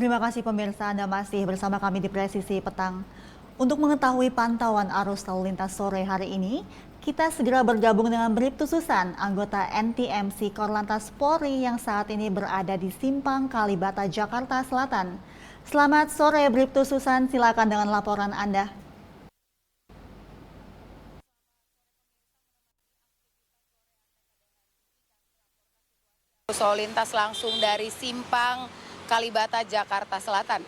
Terima kasih pemirsa, Anda masih bersama kami di Presisi Petang. Untuk mengetahui pantauan arus lalu lintas sore hari ini, kita segera bergabung dengan Bribtu Susan, anggota NTMC Korlantas Polri yang saat ini berada di Simpang Kalibata, Jakarta Selatan. Selamat sore Bribtu Susan, silakan dengan laporan Anda. Lalu lintas langsung dari Simpang Kalibata, Jakarta Selatan.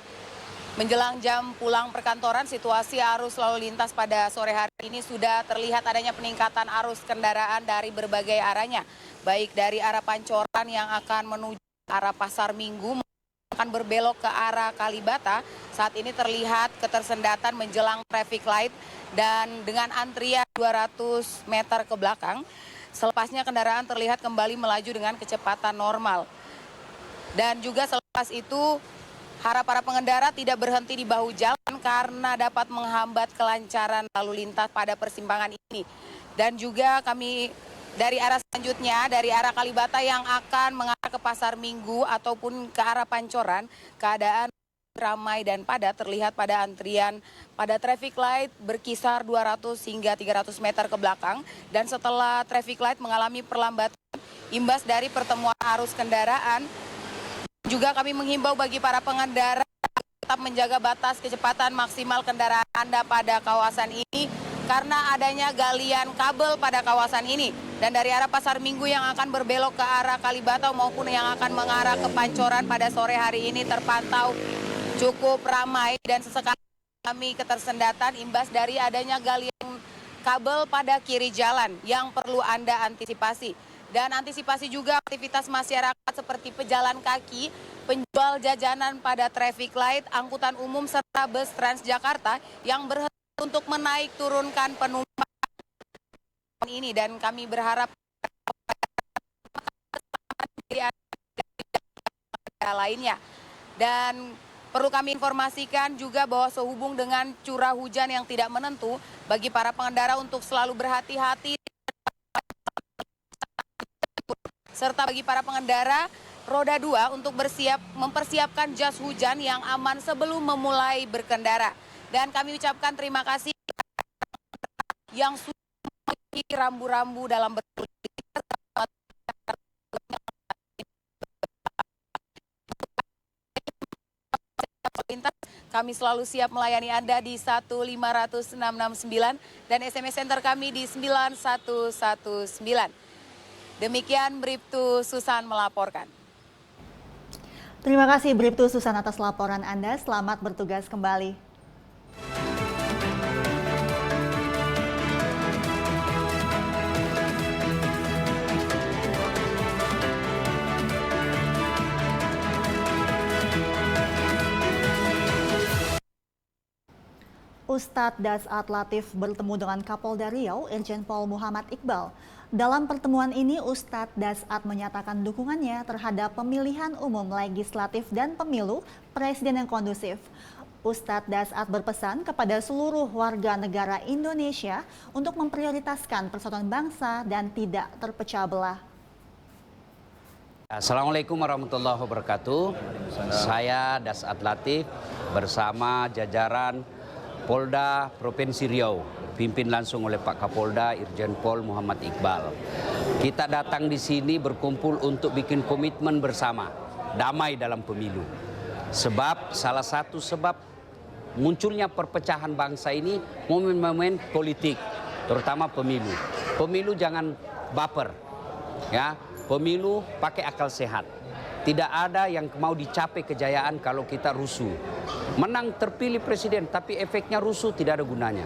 Menjelang jam pulang perkantoran, situasi arus lalu lintas pada sore hari ini sudah terlihat adanya peningkatan arus kendaraan dari berbagai arahnya. Baik dari arah Pancoran yang akan menuju arah Pasar Minggu akan berbelok ke arah Kalibata. Saat ini terlihat ketersendatan menjelang traffic light dan dengan antrian 200 meter ke belakang. Selepasnya kendaraan terlihat kembali melaju dengan kecepatan normal. Dan juga selepas itu harap para pengendara tidak berhenti di bahu jalan karena dapat menghambat kelancaran lalu lintas pada persimpangan ini. Dan juga kami dari arah selanjutnya, dari arah Kalibata yang akan mengarah ke Pasar Minggu ataupun ke arah Pancoran, keadaan ramai dan padat terlihat pada antrian pada traffic light berkisar 200 hingga 300 meter ke belakang. Dan setelah traffic light mengalami perlambatan imbas dari pertemuan arus kendaraan, juga kami menghimbau bagi para pengendara tetap menjaga batas kecepatan maksimal kendaraan Anda pada kawasan ini karena adanya galian kabel pada kawasan ini. Dan dari arah Pasar Minggu yang akan berbelok ke arah Kalibata maupun yang akan mengarah ke Pancoran pada sore hari ini terpantau cukup ramai dan sesekali kami ketersendatan imbas dari adanya galian kabel pada kiri jalan yang perlu Anda antisipasi. Dan antisipasi juga aktivitas masyarakat seperti pejalan kaki, penjual jajanan pada traffic light, angkutan umum serta bus Transjakarta yang berhenti untuk menaik turunkan penumpang ini. Dan kami berharap lainnya. Dan perlu kami informasikan juga bahwa sehubung dengan curah hujan yang tidak menentu, bagi para pengendara untuk selalu berhati-hati. Serta bagi para pengendara roda 2 untuk mempersiapkan jas hujan yang aman sebelum memulai berkendara. Dan kami ucapkan terima kasih yang sudah memiliki rambu-rambu dalam berlalu lintas. Kami selalu siap melayani Anda di 15669 dan SMS Center kami di 9119. Demikian Bribtu Susan melaporkan. Terima kasih Bribtu Susan atas laporan Anda. Selamat bertugas kembali. Ustadz Dasat Latif bertemu dengan Kapolda Riau, Irjen Pol Muhammad Iqbal. Dalam pertemuan ini, Ustadz Dasat menyatakan dukungannya terhadap pemilihan umum legislatif dan pemilu presiden yang kondusif. Ustadz Dasat berpesan kepada seluruh warga negara Indonesia untuk memprioritaskan persatuan bangsa dan tidak terpecah belah. Assalamualaikum warahmatullahi wabarakatuh. Saya Dasat Latif bersama jajaran Polda Provinsi Riau, pimpin langsung oleh Pak Kapolda Irjen Pol Muhammad Iqbal. Kita datang di sini berkumpul untuk bikin komitmen bersama, damai dalam pemilu. Sebab salah satu sebab munculnya perpecahan bangsa ini momen-momen politik, terutama pemilu. Pemilu jangan baper, ya. Pemilu pakai akal sehat. Tidak ada yang mau dicapai kejayaan kalau kita rusuh. Menang terpilih presiden, tapi efeknya rusuh tidak ada gunanya.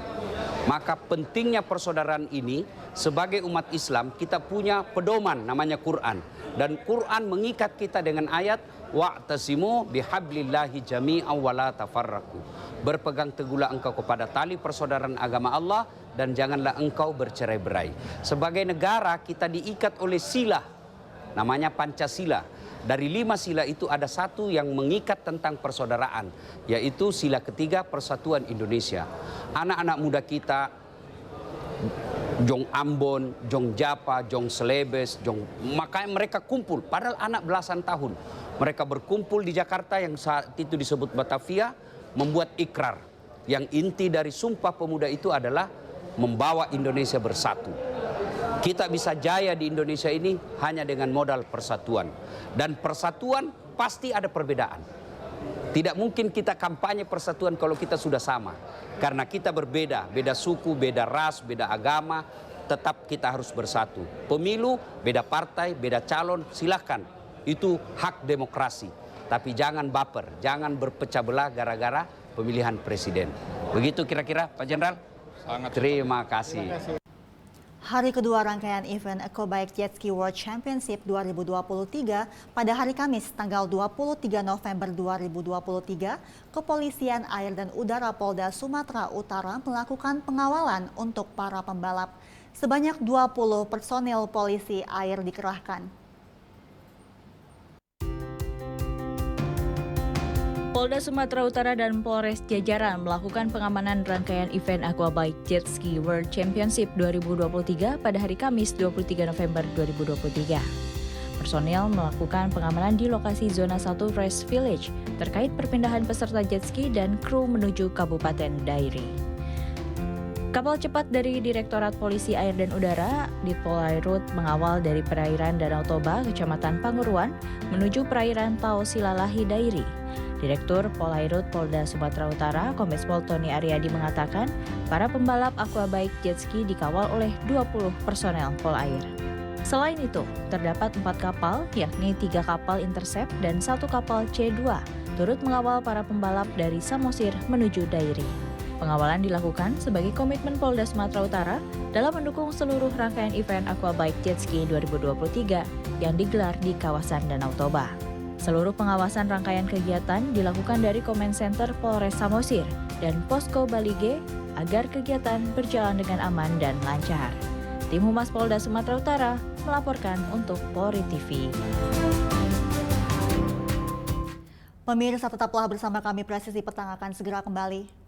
Maka pentingnya persaudaraan ini, sebagai umat Islam, kita punya pedoman namanya Quran. Dan Quran mengikat kita dengan ayat, wa'tasimu bihablillahi jami'an wa la tafarraqu. Berpegang teguhlah engkau kepada tali persaudaraan agama Allah dan janganlah engkau bercerai-berai. Sebagai negara kita diikat oleh sila, namanya Pancasila. Dari 5 sila itu ada satu yang mengikat tentang persaudaraan, yaitu sila ketiga Persatuan Indonesia. Anak-anak muda kita, Jong Ambon, Jong Japa, Jong Selebes, makanya mereka kumpul, padahal anak belasan tahun. Mereka berkumpul di Jakarta yang saat itu disebut Batavia, membuat ikrar. Yang inti dari Sumpah Pemuda itu adalah membawa Indonesia bersatu. Kita bisa jaya di Indonesia ini hanya dengan modal persatuan. Dan persatuan pasti ada perbedaan. Tidak mungkin kita kampanye persatuan kalau kita sudah sama. Karena kita berbeda, beda suku, beda ras, beda agama, tetap kita harus bersatu. Pemilu, beda partai, beda calon, silakan. Itu hak demokrasi. Tapi jangan baper, jangan berpecah belah gara-gara pemilihan presiden. Begitu kira-kira Pak Jenderal? Terima kasih. Hari kedua rangkaian event Ecobike Jet Ski World Championship 2023 pada hari Kamis tanggal 23 November 2023, Kepolisian Air dan Udara Polda Sumatera Utara melakukan pengawalan untuk para pembalap. Sebanyak 20 personil polisi air dikerahkan. Polda Sumatera Utara dan Polres jajaran melakukan pengamanan rangkaian event Aquabike Jet Ski World Championship 2023 pada hari Kamis 23 November 2023. Personil melakukan pengamanan di lokasi Zona 1 Race Village terkait perpindahan peserta jet ski dan kru menuju Kabupaten Dairi. Kapal cepat dari Direktorat Polisi Air dan Udara, Ditpol Airut, mengawal dari perairan Danau Toba, Kecamatan Panguruan, menuju perairan Tao Silalahi Dairi. Direktur Polairut Polda Sumatera Utara, Kombes Pol Tony Aryadi mengatakan, para pembalap aquabike jet ski dikawal oleh 20 personel Polair. Selain itu, terdapat 4 kapal, yakni 3 kapal intercept dan 1 kapal C2, turut mengawal para pembalap dari Samosir menuju Dairi. Pengawalan dilakukan sebagai komitmen Polda Sumatera Utara dalam mendukung seluruh rangkaian event Aquabike Jet Ski 2023 yang digelar di kawasan Danau Toba. Seluruh pengawasan rangkaian kegiatan dilakukan dari Command Center Polres Samosir dan Posko Balige agar kegiatan berjalan dengan aman dan lancar. Tim Humas Polda Sumatera Utara melaporkan untuk Polri TV. Pemirsa tetaplah bersama kami, Presisi Petang akan segera kembali.